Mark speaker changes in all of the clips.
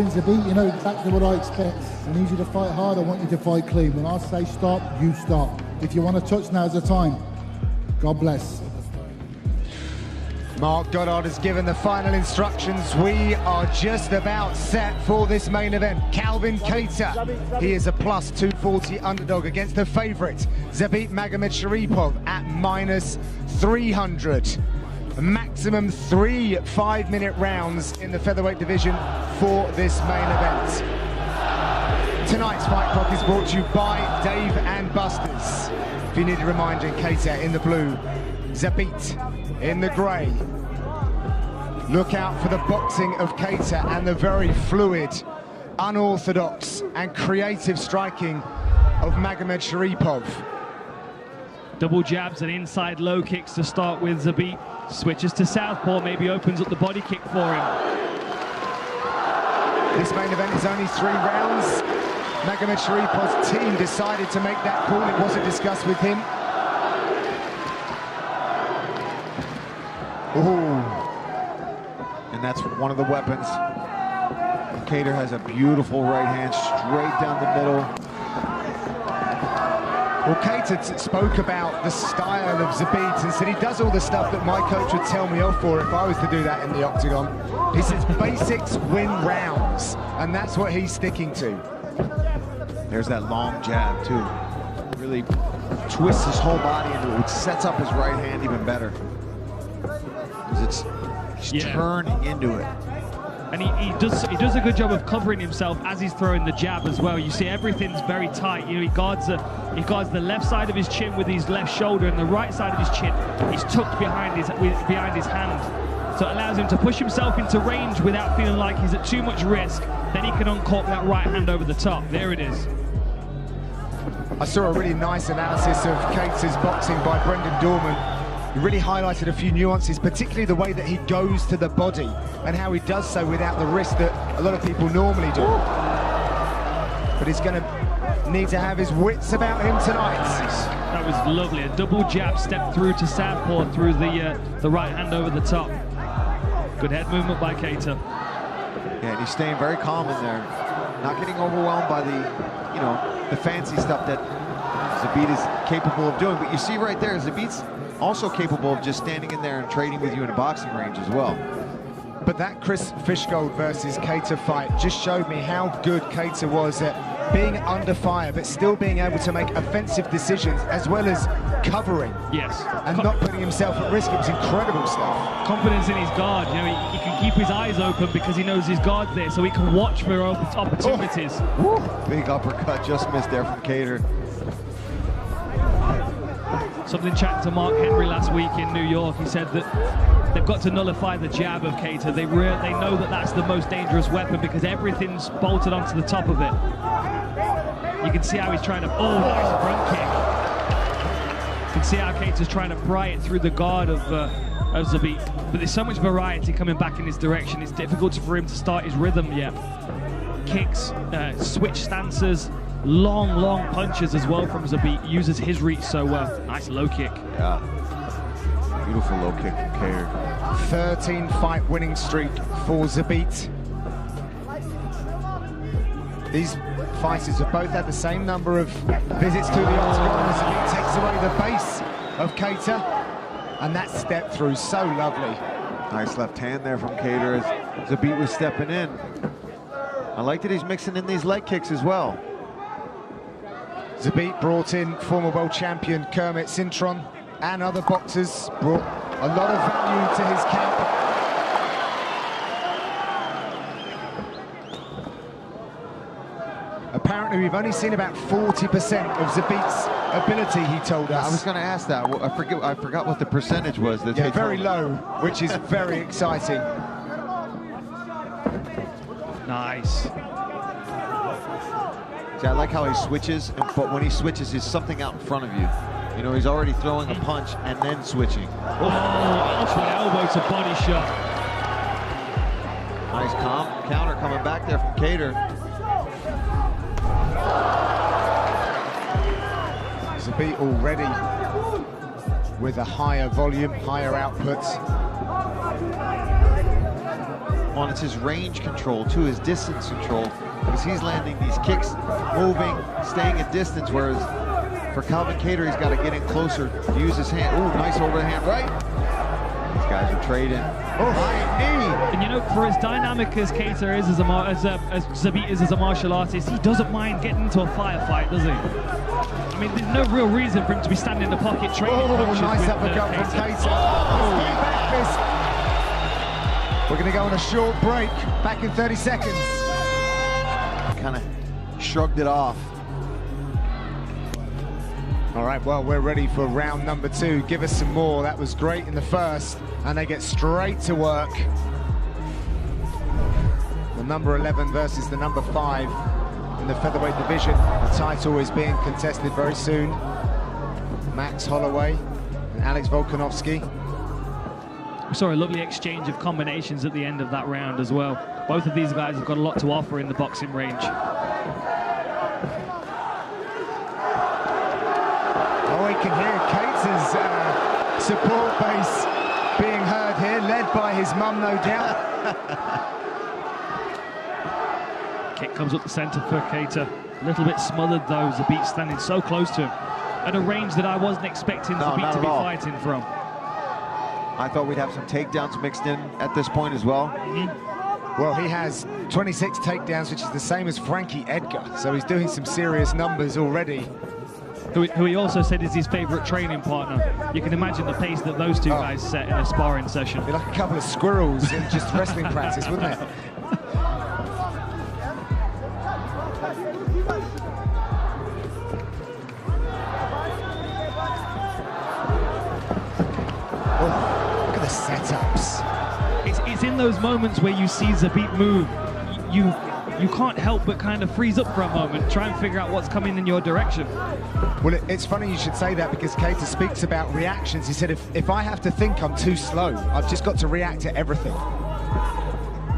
Speaker 1: Zabit, you know exactly what I expect. I need you to fight hard, I want you to fight clean. When I say stop, you stop. If you want to touch, now's the time. God bless.
Speaker 2: Mark Goddard has given the final instructions. We are just about set for this main event. Kälvin Kаттар, he is a plus 240 underdog against the favourite, Zabit Mухамодшарипов, at minus 300. Maximum 3 5-minute rounds in the featherweight division for this main event. Tonight's Fight Clock is brought to you by Dave and Buster's. If you need a reminder, Kаттar in the blue, Zabit in the grey. Look out for the boxing of Kаттar and the very fluid, unorthodox and creative striking of Mухамодшарипов.
Speaker 3: Double jabs and inside low kicks to start with. Zabit switches to southpaw, maybe opens up the body kick for him.
Speaker 2: This main event is only 3 rounds. Mухамодшарипов's team decided to make that call. It wasn't discussed with him.
Speaker 4: Ooh. And that's one of the weapons. Kаттar has a beautiful right hand straight down the middle.
Speaker 2: Well, Kаттar spoke about the style of Zabit and said he does all the stuff that my coach would tell me off for if I was to do that in the octagon. He says basics win rounds, and that's what he's sticking to.
Speaker 4: There's that long jab, too. Really twists his whole body into it, which sets up his right hand even better. Because he's turning into it.
Speaker 3: And he does a good job of covering himself as he's throwing the jab as well. You see everything's very tight. You know, he guards the left side of his chin with his left shoulder, and the right side of his chin is tucked behind his hand. So it allows him to push himself into range without feeling like he's at too much risk. Then he can uncork that right hand over the top. There it is.
Speaker 2: I saw a really nice analysis of Kattar's boxing by Brendan Dorman. He really highlighted a few nuances, particularly the way that he goes to the body and how he does so without the risk that a lot of people normally do. But he's going to need to have his wits about him tonight.
Speaker 3: Nice. That was lovely. A double jab, step through to southpaw through the right hand over the top. Good head movement by Kаттar.
Speaker 4: Yeah, and he's staying very calm in there, not getting overwhelmed by the fancy stuff that Zabit is capable of doing. But you see right there, Zabit's also capable of just standing in there and trading with you in a boxing range as well.
Speaker 2: But that Chris Fishgold versus Kаттar fight just showed me how good Kаттar was at being under fire, but still being able to make offensive decisions as well as covering.
Speaker 3: Yes.
Speaker 2: And not putting himself at risk. It was incredible stuff.
Speaker 3: Confidence in his guard. You know, he can keep his eyes open because he knows his guard's there, so he can watch for opportunities.
Speaker 4: Oh. Big uppercut just missed there from Kаттar.
Speaker 3: Something chatting to Mark Henry last week in New York. He said that they've got to nullify the jab of Kаттar. They know that that's the most dangerous weapon because everything's bolted onto the top of it. You can see how he's trying to, nice front kick. You can see how Kattar's trying to pry it through the guard of Zabit. But there's so much variety coming back in his direction. It's difficult for him to start his rhythm yet. Kicks, switch stances, long punches as well from Zabit. Uses his reach so well. Nice low kick.
Speaker 4: Yeah. Beautiful low kick from Kаттar.
Speaker 2: 13-fight winning streak for Zabit. These fighters have both had the same number of visits to the octagon. Zabit takes away the base of Kаттar, and that step through so lovely.
Speaker 4: Nice left hand there from Kаттar as Zabit was stepping in. I like that he's mixing in these leg kicks as well.
Speaker 2: Zabit brought in former world champion Kermit Cintron and other boxers, brought a lot of value to his camp. Apparently, we've only seen about 40% of Zabit's ability, he told us.
Speaker 4: I was going to ask that. I forgot what the percentage was. That
Speaker 2: yeah, very low, which is very exciting.
Speaker 3: Nice.
Speaker 4: See, I like how he switches, but when he switches, there's something out in front of you. You know, he's already throwing a punch and then switching.
Speaker 3: Ultimate elbow to body shot.
Speaker 4: Nice counter coming back there from Kаттar.
Speaker 2: Zabit already with a higher volume, higher output.
Speaker 4: on, it's his range control too, his distance control, because he's landing these kicks, moving, staying at distance, whereas for Calvin Kattar, he's got to get in closer, use his hand. Ooh, nice overhand right. These guys are trading. Oh, high knee.
Speaker 3: And you know, for as dynamic as Kattar is, as Zabit is as a martial artist, he doesn't mind getting into a firefight, does he? I mean, there's no real reason for him to be standing in the pocket trading punches.
Speaker 2: Nice
Speaker 3: with
Speaker 2: uppercut from Kattar. We're going to go on a short break. Back in 30 seconds.
Speaker 4: Kind of shrugged it off.
Speaker 2: All right, well, we're ready for round number 2. Give us some more. That was great in the first, and they get straight to work. The number 11 versus the number 5 in the featherweight division. The title is being contested very soon. Max Holloway and Alex Volkanovski.
Speaker 3: We saw a lovely exchange of combinations at the end of that round as well. Both of these guys have got a lot to offer in the boxing range.
Speaker 2: Oh, we can hear Kattar's support base being heard here, led by his mum, no doubt.
Speaker 3: Kick comes up the centre for Kattar. A little bit smothered though, Zabit standing so close to him. At a range that I wasn't expecting Zabit to be fighting from.
Speaker 4: I thought we'd have some takedowns mixed in at this point as well.
Speaker 2: Well, he has 26 takedowns, which is the same as Frankie Edgar, so he's doing some serious numbers already.
Speaker 3: Who he also said is his favourite training partner. You can imagine the pace that those two guys set in a sparring session.
Speaker 2: Be like a couple of squirrels in just wrestling practice, wouldn't it? Look at the setups.
Speaker 3: It's in those moments where you see Zabit move, you can't help but kind of freeze up for a moment, try and figure out what's coming in your direction.
Speaker 2: Well, it's funny you should say that, because Kattar speaks about reactions. He said, if I have to think, I'm too slow. I've just got to react to everything.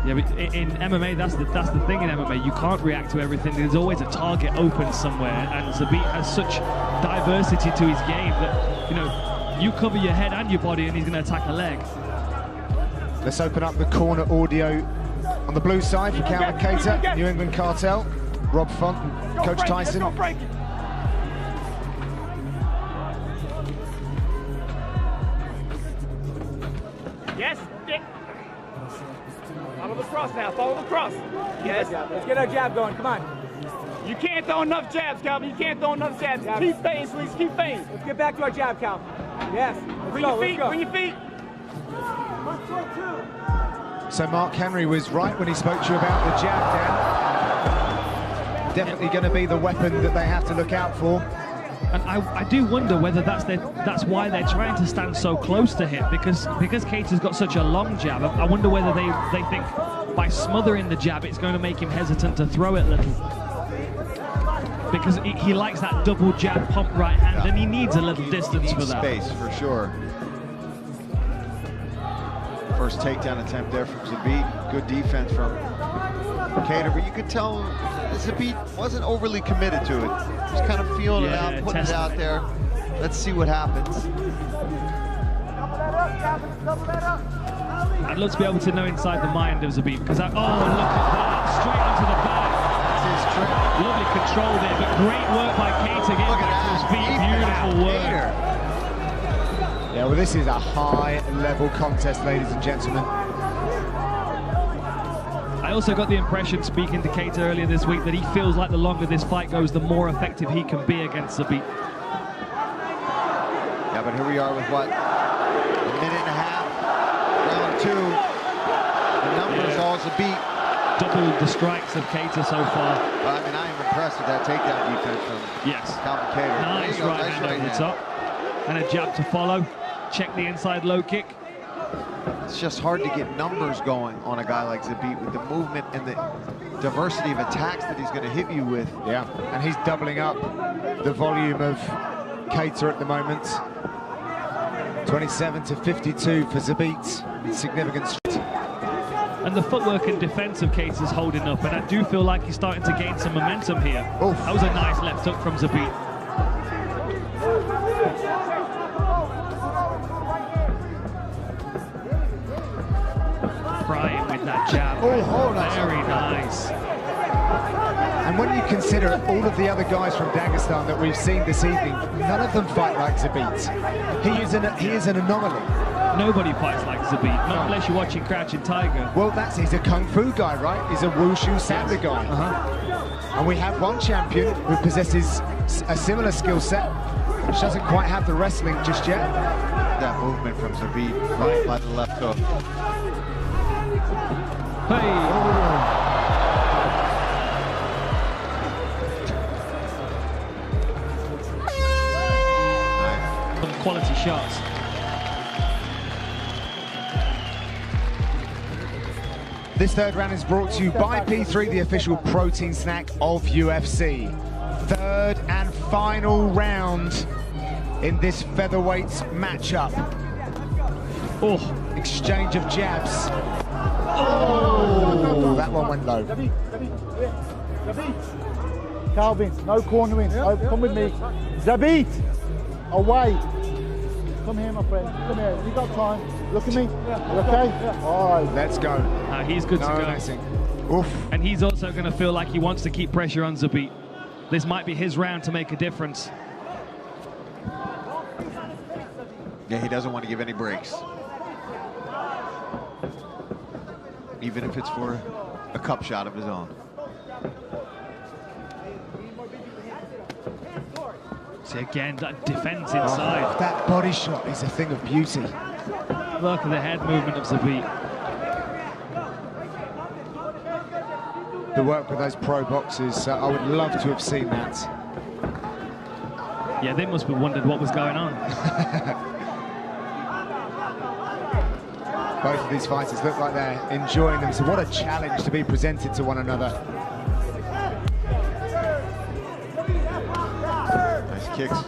Speaker 3: Yeah, but in MMA, that's the thing in MMA. You can't react to everything. There's always a target open somewhere, and Zabit has such diversity to his game that, you know, you cover your head and your body and he's going to attack a leg.
Speaker 2: Let's open up the corner audio on the blue side for Calvin Kattar, New England Cartel, Rob Font, Coach Tyson.
Speaker 5: Yes, stick. Follow the cross now, follow the cross. Yes. Let's get our jab going, come on. You can't throw enough jabs, Calvin. You can't throw enough jabs. Keep feinting, please, keep feinting. Let's get back to our jab, Calvin. Yes. Bring your feet, bring your feet.
Speaker 2: So Mark Henry was right when he spoke to you about the jab, Dan. Definitely going to be the weapon that they have to look out for.
Speaker 3: And I do wonder whether that's why they're trying to stand so close to him, because Kattar's got such a long jab. I wonder whether they think by smothering the jab it's going to make him hesitant to throw it little. Because he likes that double jab pump right hand, and he needs a little distance for that.
Speaker 4: Space, for sure. First takedown attempt there from Zabit. Good defense from Kattar, but you could tell Zabit wasn't overly committed to it. Just kind of feeling it out, putting it out there. Let's see what happens.
Speaker 3: I'd love to be able to know inside the mind of Zabit, because look at that, straight onto the back.
Speaker 4: That's his trick.
Speaker 3: Lovely control there, but great work by Kattar getting back to his feet. Beautiful work.
Speaker 2: Yeah, well, this is a high-level contest, ladies and gentlemen.
Speaker 3: I also got the impression, speaking to Kattar earlier this week, that he feels like the longer this fight goes, the more effective he can be against Zabit.
Speaker 4: Yeah, but here we are with what? A minute and a half. Round 2. The numbers all Zabit.
Speaker 3: Double the strikes of Kattar so far.
Speaker 4: I mean, I am impressed with that takedown defense from Calvin Kattar.
Speaker 3: Nice right hand over the top. And a jab to follow. Check the inside low kick.
Speaker 4: It's just hard to get numbers going on a guy like Zabit with the movement and the diversity of attacks that he's going to hit you with.
Speaker 2: Yeah, and he's doubling up the volume of Kattar at the moment. 27 to 52 for Zabit. Significant.
Speaker 3: And the footwork and defense of Kattar's holding up, and I do feel like he's starting to gain some momentum here.
Speaker 2: Oof.
Speaker 3: That was a nice left hook from Zabit. Frying with that jab.
Speaker 2: Oh, nice.
Speaker 3: Very nice.
Speaker 2: And when you consider all of the other guys from Dagestan that we've seen this evening, none of them fight like Zabit. He is an anomaly.
Speaker 3: Nobody fights like Zabit, not unless you're watching Crouching Tiger.
Speaker 2: Well, he's a kung fu guy, right? He's a wushu samurai guy. And we have one champion who possesses a similar skill set, which doesn't quite have the wrestling just yet.
Speaker 4: That movement from Zabit right by the left hook.
Speaker 3: Hey! Some quality shots.
Speaker 2: This third round is brought to you by P3, the official protein snack of UFC. Third and final round in this featherweight matchup. Oh, exchange of jabs. Oh, that one went low.
Speaker 1: Zabit. Kälvin, no cornering. Oh, come with me. Zabit, away. Come here, my friend. Come here. You got time. Look at me. You okay? All right.
Speaker 2: Let's go.
Speaker 3: He's good to go.
Speaker 2: Messing. Oof.
Speaker 3: And he's also going to feel like he wants to keep pressure on Zabit. This might be his round to make a difference.
Speaker 4: Yeah, he doesn't want to give any breaks. Even if it's for a cup shot of his own.
Speaker 3: See, again, that defense inside.
Speaker 2: That body shot is a thing of beauty.
Speaker 3: Look at the head movement of Zabit.
Speaker 2: The work with those pro boxers, I would love to have seen that.
Speaker 3: Yeah, they must have wondered what was going on.
Speaker 2: Both of these fighters look like they're enjoying them, so what a challenge to be presented to one another.
Speaker 4: Nice kicks.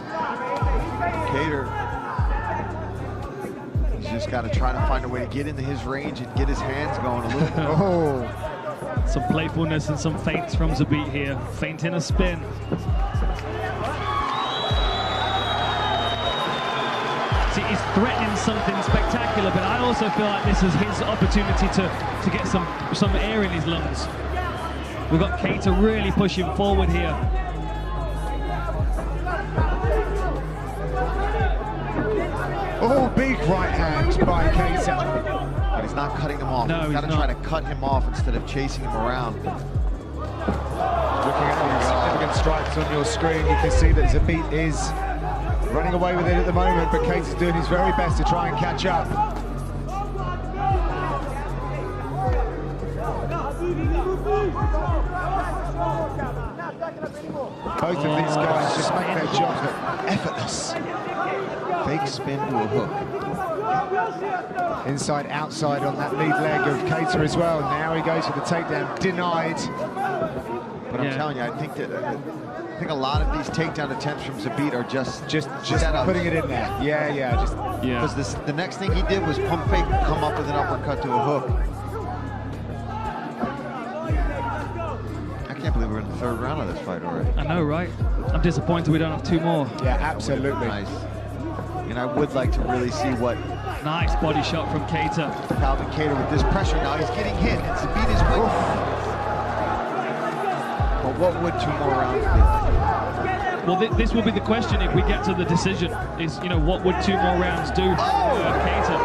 Speaker 4: Kattar. He's just got to try to find a way to get into his range and get his hands going a little bit.
Speaker 2: Oh.
Speaker 3: Some playfulness and some feints from Zabit here. Feint in a spin. See, he's threatening something spectacular, but I also feel like this is his opportunity to get some air in his lungs. We've got Kattar really pushing forward here.
Speaker 2: Oh, big right hand by Kattar.
Speaker 4: But he's not cutting him off.
Speaker 3: No,
Speaker 4: he's got to try to cut him off instead of chasing him around.
Speaker 2: Looking at the significant strikes on your screen, you can see that Zabit is running away with it at the moment, but Kattar's doing his very best to try and catch up. Both of these guys just make their jobs look effortless.
Speaker 4: Fake spin to a hook.
Speaker 2: Inside, outside on that lead leg of Kattar as well. Now he goes for the takedown, denied.
Speaker 4: But I'm telling you, I think a lot of these takedown attempts from Zabit are just
Speaker 2: putting it in there. Yeah.
Speaker 4: Because the next thing he did was pump fake, come up with an uppercut to a hook. I can't believe we're in the third round of this fight already.
Speaker 3: I know, right? I'm disappointed we don't have two more.
Speaker 2: Yeah, absolutely.
Speaker 4: Nice. And I would like to really see what
Speaker 3: Nice body shot from Kattar.
Speaker 4: Kälvin Kattar with this pressure now. He's getting hit. And Zabit is waiting. But what would two more rounds do?
Speaker 3: Well, this will be the question if we get to the decision. Is, you know, what would two more rounds do for Kattar?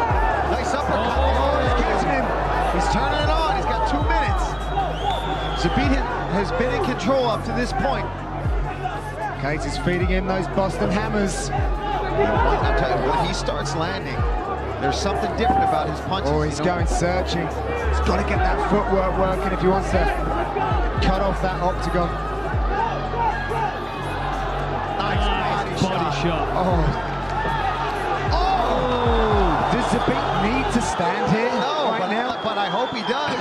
Speaker 4: Nice uppercut. Oh, he's catching him. He's turning it on. He's got 2 minutes. Zabit has been in control up to this point.
Speaker 2: Kattar's feeding him those Boston hammers.
Speaker 4: I'm telling you, when he starts landing, there's something different about his punches.
Speaker 2: Oh, he's going searching. He's got to get that footwork working if he wants to cut off that octagon.
Speaker 3: Nice body shot.
Speaker 2: Does Zabit need to stand here
Speaker 4: but I hope he does.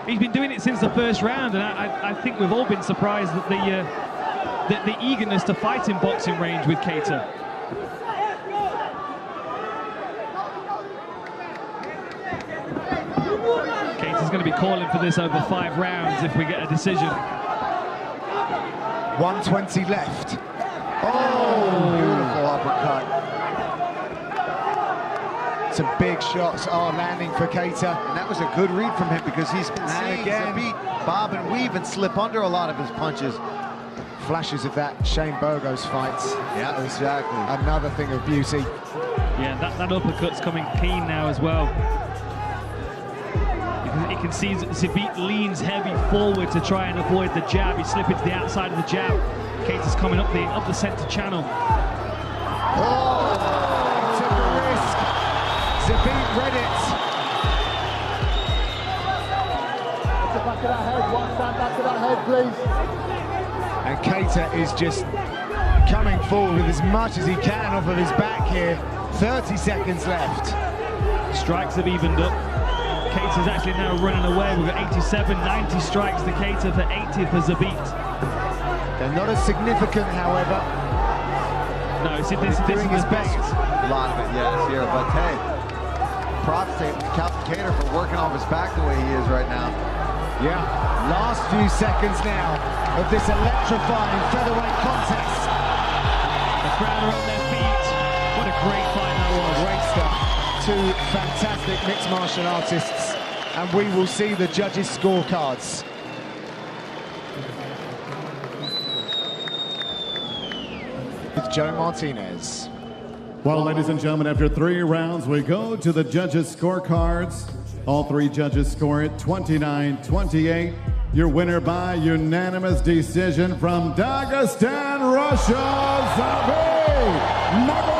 Speaker 3: He's been doing it since the first round, and I think we've all been surprised at the eagerness to fight in boxing range with Kattar. Kattar's going to be calling for this over 5 rounds if we get a decision.
Speaker 2: 120 left.
Speaker 4: Oh, beautiful uppercut.
Speaker 2: Some big shots are landing for Keita.
Speaker 4: And that was a good read from him because he's been seeing Zabit bob and weave and slip under a lot of his punches.
Speaker 2: Flashes of that Shane Burgos fight.
Speaker 4: Yeah, exactly.
Speaker 2: Another thing of beauty.
Speaker 3: Yeah, that uppercut's coming clean now as well. You can see Zabit leans heavy forward to try and avoid the jab. He's slipping to the outside of the jab. Keita's coming up the center channel.
Speaker 2: Oh, took a risk. Zabit read it.
Speaker 1: Back to that head, one stand back to that head, please.
Speaker 2: And Keita is just coming forward with as much as he can off of his back here. 30 seconds left.
Speaker 3: Strikes have evened up. Keita's actually now running away. We've got 87, 90 strikes to Keita for 80 for Zabit.
Speaker 2: They're not as significant, however.
Speaker 3: No, see, this is
Speaker 2: doing his best.
Speaker 4: A lot of it, yes, here. But hey, props to Captain Kаттar for working off his back the way he is right now.
Speaker 2: Yeah, last few seconds now of this electrifying featherweight contest.
Speaker 3: The crowd are on their feet. What a great fight that was.
Speaker 2: Great stuff. Two fantastic mixed martial artists, and we will see the judges' scorecards. With Joe Martinez.
Speaker 6: Well, ladies and gentlemen, after 3 rounds, we go to the judges' scorecards. All 3 judges score it 29-28. Your winner by unanimous decision from Dagestan, Russia, Zabit.